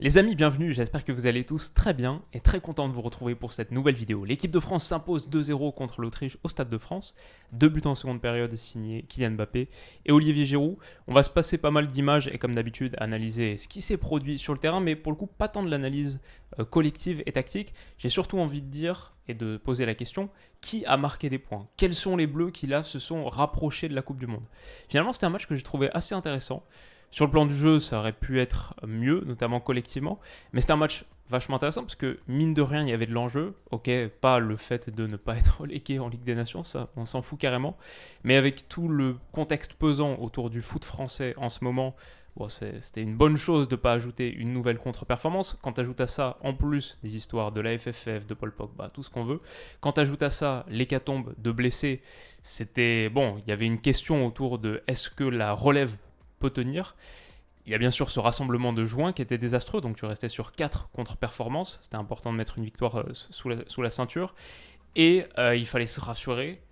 Les amis, bienvenue, j'espère que vous allez tous très bien et très content de vous retrouver pour cette nouvelle vidéo. L'équipe de France s'impose 2-0 contre l'Autriche au Stade de France. 2 buts en seconde période signés Kylian Mbappé et Olivier Giroud. On va se passer pas mal d'images et comme d'habitude analyser ce qui s'est produit sur le terrain, mais pour le coup pas tant de l'analyse collective et tactique. J'ai surtout envie de dire et de poser la question, qui a marqué des points? Quels sont les Bleus qui là se sont rapprochés de la Coupe du Monde? Finalement c'était un match que j'ai trouvé assez intéressant. Sur le plan du jeu, ça aurait pu être mieux, notamment collectivement. Mais c'était un match vachement intéressant parce que, mine de rien, il y avait de l'enjeu. Ok, pas le fait de ne pas être relégué en Ligue des Nations, ça, on s'en fout carrément. Mais avec tout le contexte pesant autour du foot français en ce moment, bon, c'était une bonne chose de ne pas ajouter une nouvelle contre-performance. Quand tu ajoutes à ça, en plus des histoires de la FFF, de Paul Pogba, tout ce qu'on veut, quand tu ajoutes à ça l'hécatombe de blessés, c'était bon, il y avait une question autour de est-ce que la relève peut tenir. Il y a bien sûr ce rassemblement de juin qui était désastreux, donc tu restais sur 4 contre-performances. C'était important de mettre une victoire sous la ceinture. Et il fallait se rassurer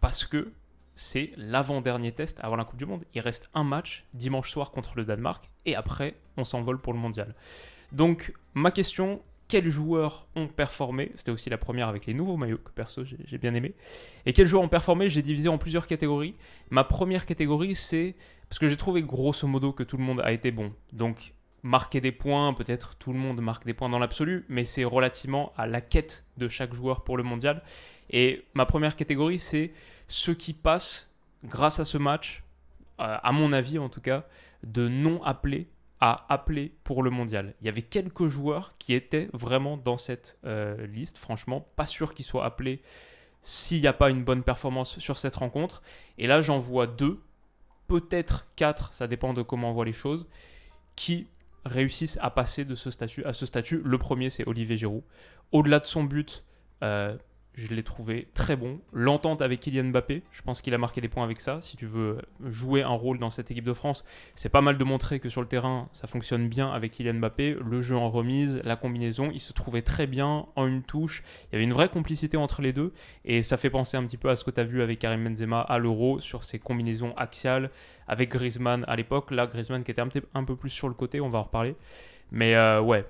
parce que c'est l'avant-dernier test avant la Coupe du Monde. Il reste un match dimanche soir contre le Danemark et après, on s'envole pour le mondial. Donc, ma question, quels joueurs ont performé? C'était aussi la première avec les nouveaux maillots que perso j'ai bien aimé. Et quels joueurs ont performé? J'ai divisé en plusieurs catégories. Ma première catégorie, c'est parce que j'ai trouvé grosso modo que tout le monde a été bon. Donc marquer des points, peut-être tout le monde marque des points dans l'absolu, mais c'est relativement à la quête de chaque joueur pour le mondial. Et ma première catégorie, c'est ceux qui passent grâce à ce match, à mon avis en tout cas, de non appelés à appeler pour le mondial. Il y avait quelques joueurs qui étaient vraiment dans cette liste. Franchement, pas sûr qu'ils soient appelés s'il n'y a pas une bonne performance sur cette rencontre. Et là, j'en vois deux, peut-être quatre, ça dépend de comment on voit les choses, qui réussissent à passer de ce statut à ce statut. Le premier, c'est Olivier Giroud. Au-delà de son but, je l'ai trouvé très bon. L'entente avec Kylian Mbappé, je pense qu'il a marqué des points avec ça. Si tu veux jouer un rôle dans cette équipe de France, c'est pas mal de montrer que sur le terrain, ça fonctionne bien avec Kylian Mbappé. Le jeu en remise, la combinaison, il se trouvait très bien en une touche. Il y avait une vraie complicité entre les deux et ça fait penser un petit peu à ce que tu as vu avec Karim Benzema à l'Euro sur ses combinaisons axiales avec Griezmann à l'époque. Là, Griezmann qui était un peu plus sur le côté, on va en reparler. Mais ouais,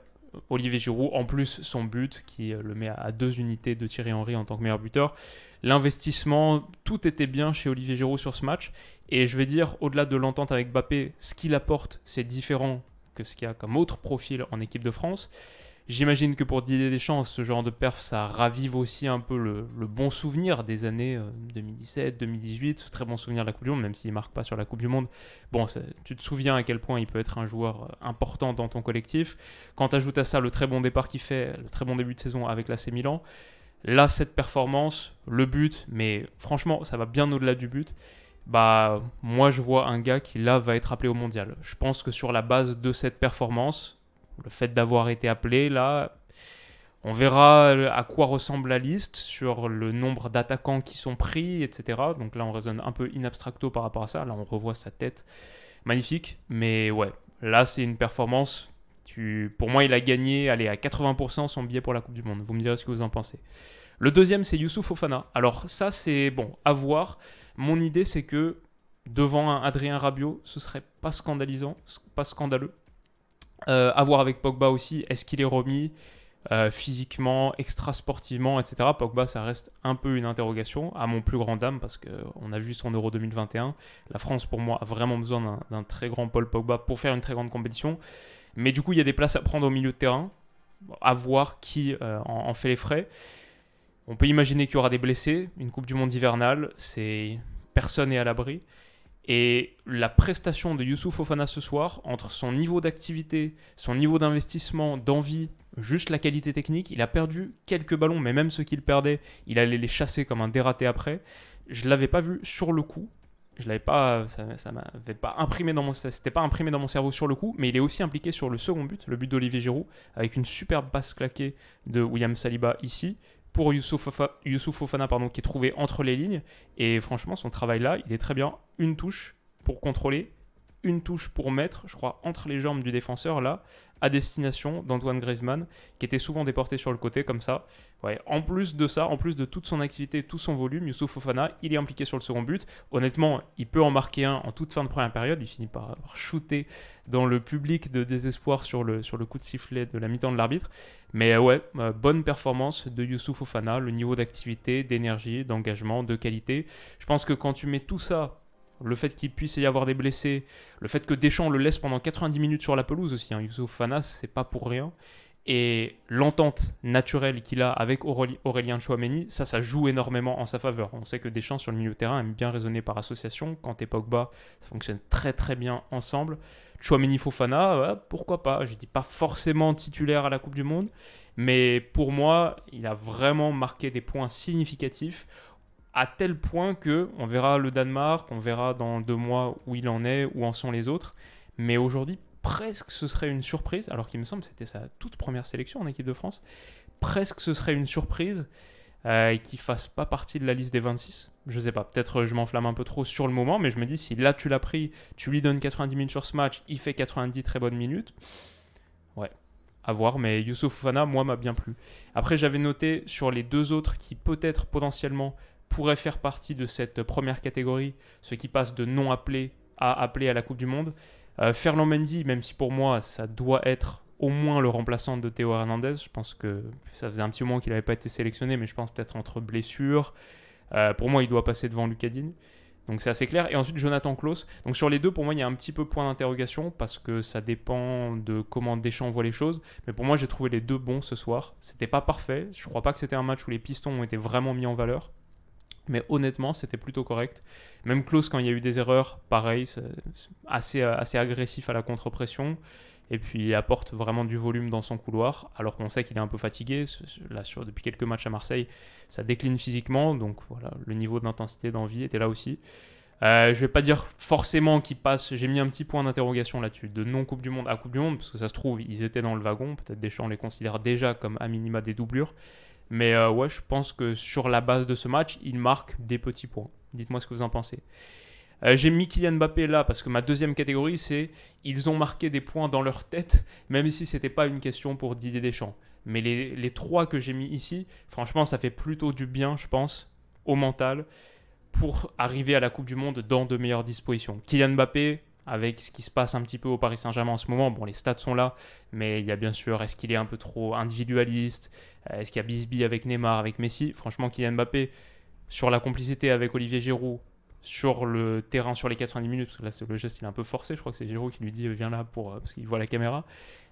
Olivier Giroud, en plus son but qui le met à 2 unités de Thierry Henry en tant que meilleur buteur. L'investissement, tout était bien chez Olivier Giroud sur ce match. Et je vais dire, au-delà de l'entente avec Mbappé, ce qu'il apporte, c'est différent que ce qu'il y a comme autre profil en équipe de France. J'imagine que pour Didier Deschamps, ce genre de perf, ça ravive aussi un peu le bon souvenir des années 2017, 2018, ce très bon souvenir de la Coupe du Monde, même s'il ne marque pas sur la Coupe du Monde. Bon, tu te souviens à quel point il peut être un joueur important dans ton collectif. Quand tu ajoutes à ça le très bon départ qu'il fait, le très bon début de saison avec l'AC Milan, là, cette performance, le but, mais franchement, ça va bien au-delà du but. Bah, moi, je vois un gars qui, là, va être appelé au mondial. Je pense que sur la base de cette performance, le fait d'avoir été appelé, là, on verra à quoi ressemble la liste sur le nombre d'attaquants qui sont pris, etc. Donc là, on raisonne un peu in abstracto par rapport à ça. Là, on revoit sa tête. Magnifique. Mais ouais, là, c'est une performance. Pour moi, il a gagné, allez, à 80% son billet pour la Coupe du Monde. Vous me direz ce que vous en pensez. Le deuxième, c'est Youssouf Fofana. Alors ça, c'est bon, à voir. Mon idée, c'est que devant un Adrien Rabiot, ce serait pas scandalisant, pas scandaleux. À voir avec Pogba aussi, est-ce qu'il est remis physiquement, extra-sportivement, etc. Pogba, ça reste un peu une interrogation, à mon plus grand dam, parce qu'on a vu son Euro 2021. La France, pour moi, a vraiment besoin d'un très grand Paul Pogba pour faire une très grande compétition. Mais du coup, il y a des places à prendre au milieu de terrain, à voir qui en fait les frais. On peut imaginer qu'il y aura des blessés, une Coupe du Monde hivernale, personne n'est à l'abri. Et la prestation de Youssouf Fofana ce soir, entre son niveau d'activité, son niveau d'investissement, d'envie, juste la qualité technique, il a perdu quelques ballons, mais même ceux qu'il perdait, il allait les chasser comme un dératé après. Je ne l'avais pas vu sur le coup. Je l'avais pas, ça m'avait pas imprimé dans mon, c'était pas imprimé dans mon cerveau sur le coup, mais il est aussi impliqué sur le second but, le but d'Olivier Giroud, avec une superbe passe claquée de William Saliba ici, pour Youssouf Fofana, pardon, qui est trouvé entre les lignes. Et franchement, son travail là, il est très bien. Une touche pour contrôler, une touche pour mettre, je crois, entre les jambes du défenseur, là, à destination d'Antoine Griezmann, qui était souvent déporté sur le côté, comme ça. Ouais, en plus de ça, en plus de toute son activité, tout son volume, Youssouf Fofana, il est impliqué sur le second but. Honnêtement, il peut en marquer un en toute fin de première période. Il finit par shooter dans le public de désespoir sur le coup de sifflet de la mi-temps de l'arbitre. Mais bonne performance de Youssouf Fofana, le niveau d'activité, d'énergie, d'engagement, de qualité. Je pense que quand tu mets tout ça, le fait qu'il puisse y avoir des blessés, le fait que Deschamps le laisse pendant 90 minutes sur la pelouse aussi, Youssouf Fofana, c'est pas pour rien. Et l'entente naturelle qu'il a avec Aurélien Tchouaméni, ça joue énormément en sa faveur. On sait que Deschamps sur le milieu de terrain aime bien raisonner par association. Quand et Pogba, ça fonctionne très très bien ensemble. Tchouaméni Fofana, pourquoi pas. Je dis pas forcément titulaire à la Coupe du Monde, mais pour moi, il a vraiment marqué des points significatifs à tel point que on verra le Danemark, on verra dans 2 mois où il en est, où en sont les autres. Mais aujourd'hui, presque ce serait une surprise, alors qu'il me semble que c'était sa toute première sélection en équipe de France. Presque ce serait une surprise qu'il ne fasse pas partie de la liste des 26. Je sais pas, peut-être je m'enflamme un peu trop sur le moment, mais je me dis si là tu l'as pris, tu lui donnes 90 minutes sur ce match, il fait 90 très bonnes minutes. Ouais, à voir, mais Youssouf Fofana, moi, m'a bien plu. Après, j'avais noté sur les 2 autres qui peut-être potentiellement pourraient faire partie de cette première catégorie, ceux qui passent de non appelés à appelés à la Coupe du Monde. Ferland Mendy, même si pour moi ça doit être au moins le remplaçant de Théo Hernandez, je pense que ça faisait un petit moment qu'il n'avait pas été sélectionné, mais je pense peut-être entre blessures. Pour moi, il doit passer devant Lucas Digne. Donc c'est assez clair. Et ensuite, Jonathan Klaus. Donc sur les deux, pour moi, il y a un petit peu point d'interrogation parce que ça dépend de comment Deschamps voit les choses. Mais pour moi, j'ai trouvé les deux bons ce soir. C'était pas parfait. Je crois pas que c'était un match où les pistons ont été vraiment mis en valeur. Mais honnêtement, c'était plutôt correct. Même Klose, quand il y a eu des erreurs, pareil, c'est assez agressif à la contre-pression. Et puis il apporte vraiment du volume dans son couloir, alors qu'on sait qu'il est un peu fatigué. Là, depuis quelques matchs à Marseille, ça décline physiquement. Donc voilà, le niveau d'intensité, d'envie était là aussi. Je vais pas dire forcément qu'il passe. J'ai mis un petit point d'interrogation là-dessus, de non Coupe du Monde à Coupe du Monde, parce que ça se trouve, ils étaient dans le wagon. Peut-être Deschamps les considère déjà comme à minima des doublures. Mais je pense que sur la base de ce match, il marque des petits points. Dites-moi ce que vous en pensez. J'ai mis Kylian Mbappé là parce que ma deuxième catégorie, c'est ils ont marqué des points dans leur tête, même si ce n'était pas une question pour Didier Deschamps. Mais les 3 que j'ai mis ici, franchement, ça fait plutôt du bien, je pense, au mental, pour arriver à la Coupe du Monde dans de meilleures dispositions. Kylian Mbappé, avec ce qui se passe un petit peu au Paris Saint-Germain en ce moment, bon, les stats sont là, mais il y a bien sûr, est-ce qu'il est un peu trop individualiste? Est-ce qu'il y a bisbille avec Neymar, avec Messi? Franchement, Kylian Mbappé, sur la complicité avec Olivier Giroud, sur le terrain sur les 90 minutes, parce que là, le geste, il est un peu forcé, je crois que c'est Giroud qui lui dit viens là parce qu'il voit la caméra.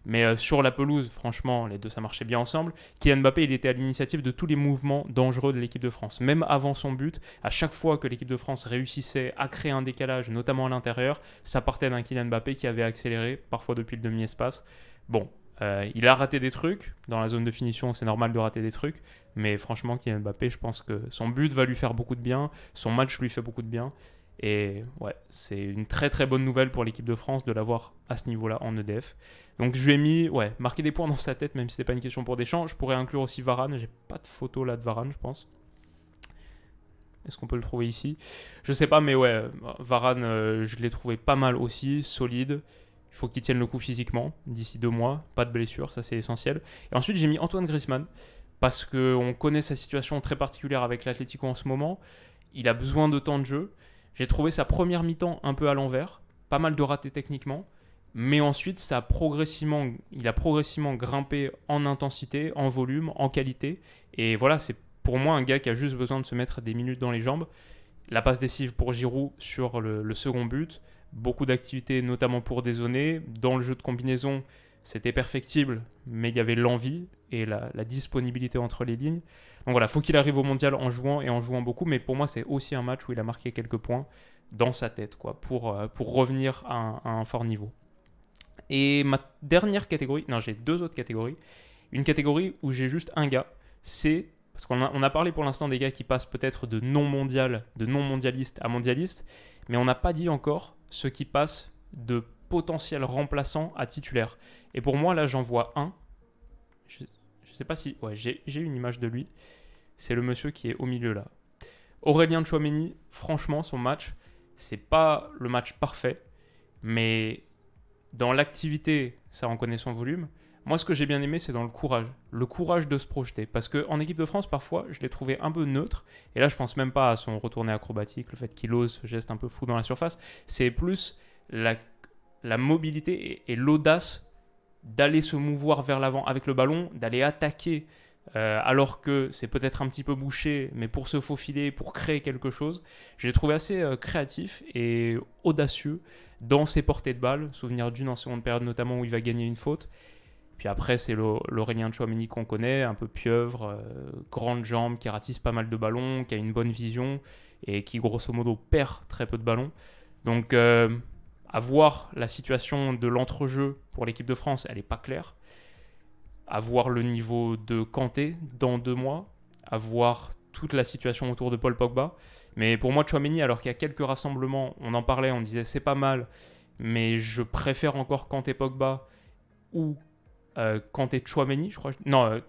Mais sur la pelouse, franchement, les deux, ça marchait bien ensemble. Kylian Mbappé, il était à l'initiative de tous les mouvements dangereux de l'équipe de France. Même avant son but, à chaque fois que l'équipe de France réussissait à créer un décalage, notamment à l'intérieur, ça partait d'un Kylian Mbappé qui avait accéléré, parfois depuis le demi-espace. Bon, il a raté des trucs. Dans la zone de finition, c'est normal de rater des trucs. Mais franchement, Kylian Mbappé, je pense que son but va lui faire beaucoup de bien. Son match lui fait beaucoup de bien. Et ouais, c'est une très très bonne nouvelle pour l'équipe de France de l'avoir à ce niveau-là en EDF. Donc je lui ai mis, marquer des points dans sa tête, même si c'était pas une question pour Deschamps. Je pourrais inclure aussi Varane. J'ai pas de photo là de Varane, je pense. Est-ce qu'on peut le trouver ici? Je sais pas, mais Varane, je l'ai trouvé pas mal aussi, solide. Il faut qu'il tienne le coup physiquement d'ici 2 mois. Pas de blessure, ça c'est essentiel. Et ensuite, j'ai mis Antoine Griezmann parce qu'on connaît sa situation très particulière avec l'Atlético en ce moment. Il a besoin de temps de jeu. J'ai trouvé sa première mi-temps un peu à l'envers, pas mal de ratés techniquement, mais ensuite il a progressivement grimpé en intensité, en volume, en qualité. Et voilà, c'est pour moi un gars qui a juste besoin de se mettre des minutes dans les jambes. La passe décisive pour Giroud sur le second but, beaucoup d'activités notamment pour dézonner. Dans le jeu de combinaison, c'était perfectible, mais il y avait l'envie et la disponibilité entre les lignes. Donc voilà, faut qu'il arrive au mondial en jouant et en jouant beaucoup, mais pour moi c'est aussi un match où il a marqué quelques points dans sa tête pour revenir à un fort niveau. Et ma dernière catégorie, non j'ai 2 autres catégories. Une catégorie où j'ai juste un gars, c'est, parce qu'on a parlé pour l'instant des gars qui passent peut-être de non-mondialiste à mondialiste, mais on n'a pas dit encore ceux qui passent de potentiels remplaçants à titulaires. Et pour moi là j'en vois un. Je sais pas si... Ouais, j'ai une image de lui. C'est le monsieur qui est au milieu là. Aurélien Tchouaméni, franchement, son match, c'est pas le match parfait, Mais dans l'activité, ça en connaît son volume. Moi, ce que j'ai bien aimé, c'est dans le courage de se projeter. Parce qu'en équipe de France, parfois, je l'ai trouvé un peu neutre. Et là, je pense même pas à son retourné acrobatique, le fait qu'il ose ce geste un peu fou dans la surface. C'est plus la mobilité et l'audace d'aller se mouvoir vers l'avant avec le ballon, d'aller attaquer alors que c'est peut-être un petit peu bouché, mais pour se faufiler, pour créer quelque chose. Je l'ai trouvé assez créatif et audacieux dans ses portées de balle. Souvenir d'une en seconde période notamment où il va gagner une faute. Puis après, c'est l'Aurélien Tchouaméni qu'on connaît, un peu pieuvre, grande jambe, qui ratisse pas mal de ballons, qui a une bonne vision et qui, grosso modo, perd très peu de ballons. Donc, à voir la situation de l'entrejeu pour l'équipe de France, elle n'est pas claire. À voir le niveau de Kanté dans 2 mois. À voir toute la situation autour de Paul Pogba. Mais pour moi, Tchouaméni, alors qu'il y a quelques rassemblements, on en parlait, on disait c'est pas mal, mais je préfère encore Kanté Pogba ou Kanté Tchouaméni, je crois. Non,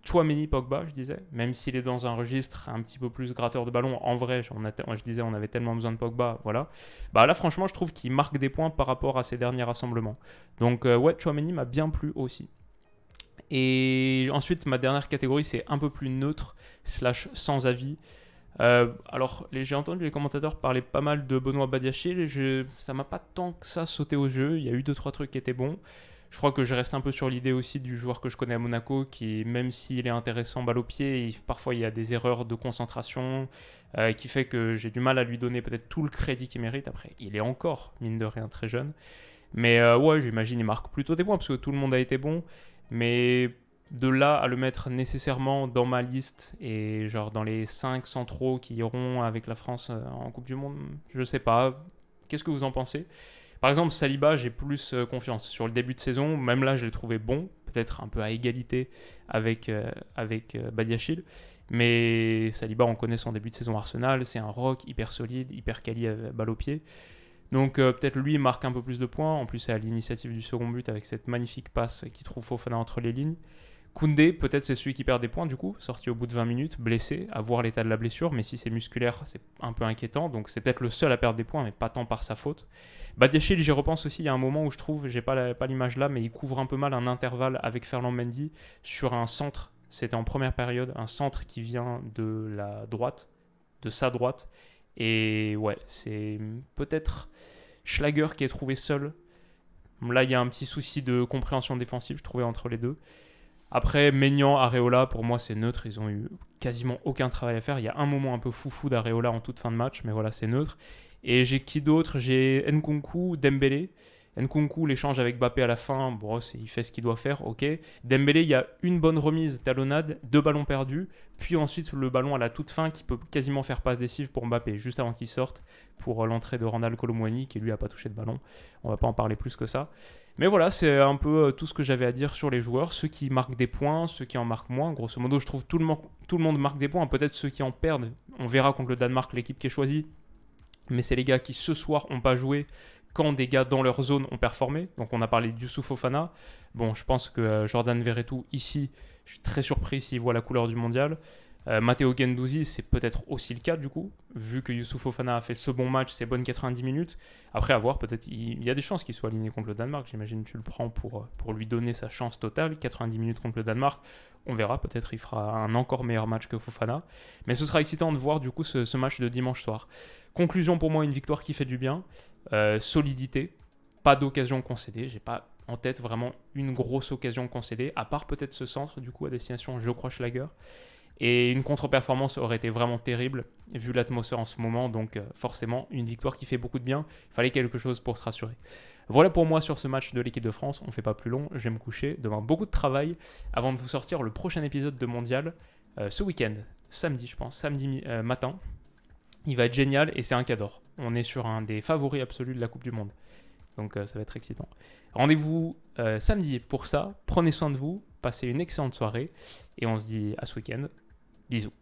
Tchouaméni Pogba, je disais. Même s'il est dans un registre un petit peu plus gratteur de ballon, en vrai, je disais, on avait tellement besoin de Pogba, voilà. Bah là, franchement, je trouve qu'il marque des points par rapport à ses derniers rassemblements. Donc, ouais, Tchouaméni m'a bien plu aussi. Et ensuite, ma dernière catégorie, c'est un peu plus neutre, / sans avis. Alors, j'ai entendu les commentateurs parler pas mal de Benoît Badiachil. Ça m'a pas tant que ça sauté aux yeux. Il y a eu 2-3 trucs qui étaient bons. Je crois que je reste un peu sur l'idée aussi du joueur que je connais à Monaco, qui, même s'il est intéressant balle au pied, parfois il y a des erreurs de concentration, qui fait que j'ai du mal à lui donner peut-être tout le crédit qu'il mérite. Après, il est encore, mine de rien, très jeune. Mais ouais, j'imagine il marque plutôt des points, parce que tout le monde a été bon. Mais de là à le mettre nécessairement dans ma liste, et genre dans les 5 centraux qui iront avec la France en Coupe du Monde, je sais pas. Qu'est-ce que vous en pensez ? Par exemple, Saliba, j'ai plus confiance. Sur le début de saison, même là, je l'ai trouvé bon, peut-être un peu à égalité avec Badiachil. Mais Saliba, on connaît son début de saison Arsenal, c'est un rock hyper solide, hyper quali balle au pied. Donc peut-être lui il marque un peu plus de points. En plus, c'est à l'initiative du second but avec cette magnifique passe qui trouve Fofana entre les lignes. Koundé, peut-être c'est celui qui perd des points du coup, sorti au bout de 20 minutes, blessé, à voir l'état de la blessure, mais si c'est musculaire, c'est un peu inquiétant, donc c'est peut-être le seul à perdre des points, mais pas tant par sa faute. Badiachil, j'y repense aussi, il y a un moment où je trouve, j'ai pas l'image là, mais il couvre un peu mal un intervalle avec Ferland Mendy sur un centre, c'était en première période, un centre qui vient de la droite, de sa droite, et ouais, c'est peut-être Schlager qui est trouvé seul. Là, il y a un petit souci de compréhension défensive, je trouvais, entre les deux. Après, Maignan, Areola, pour moi, c'est neutre. Ils ont eu quasiment aucun travail à faire. Il y a un moment un peu foufou d'Areola en toute fin de match, mais voilà, c'est neutre. Et j'ai qui d'autre ? J'ai Nkunku, Dembélé. Nkunku, l'échange avec Mbappé à la fin, bon, il fait ce qu'il doit faire, ok. Dembélé, il y a une bonne remise, talonnade, 2 ballons perdus, puis ensuite le ballon à la toute fin qui peut quasiment faire passe décisive pour Mbappé, juste avant qu'il sorte pour l'entrée de Randal Kolo Muani, qui lui a pas touché de ballon. On va pas en parler plus que ça. Mais voilà, c'est un peu tout ce que j'avais à dire sur les joueurs, ceux qui marquent des points, ceux qui en marquent moins. Grosso modo, je trouve tout le monde marque des points, peut-être ceux qui en perdent. On verra contre le Danemark l'équipe qui est choisie. Mais c'est les gars qui ce soir n'ont pas joué quand des gars dans leur zone ont performé. Donc on a parlé de Youssouf Fofana. Bon, je pense que Jordan Verretou, ici, je suis très surpris s'il voit la couleur du mondial. Matteo Guendouzi, c'est peut-être aussi le cas du coup, vu que Youssouf Fofana a fait ce bon match, ces bonnes 90 minutes. Après, à voir, peut-être il y a des chances qu'il soit aligné contre le Danemark. J'imagine que tu le prends pour lui donner sa chance totale. 90 minutes contre le Danemark, on verra, peut-être il fera un encore meilleur match que Fofana. Mais ce sera excitant de voir du coup ce match de dimanche soir. Conclusion pour moi, une victoire qui fait du bien. Solidité, pas d'occasion concédée. J'ai pas en tête vraiment une grosse occasion concédée, à part peut-être ce centre du coup à destination Geoffroy Schlager. Et une contre-performance aurait été vraiment terrible, vu l'atmosphère en ce moment. Donc forcément, une victoire qui fait beaucoup de bien. Il fallait quelque chose pour se rassurer. Voilà pour moi sur ce match de l'équipe de France. On ne fait pas plus long, je vais me coucher. Demain, beaucoup de travail avant de vous sortir le prochain épisode de Mondial ce week-end. Samedi, je pense. Samedi matin. Il va être génial et c'est un cadeau. On est sur un des favoris absolus de la Coupe du Monde. Donc ça va être excitant. Rendez-vous samedi pour ça. Prenez soin de vous. Passez une excellente soirée. Et on se dit à ce week-end. Bisous.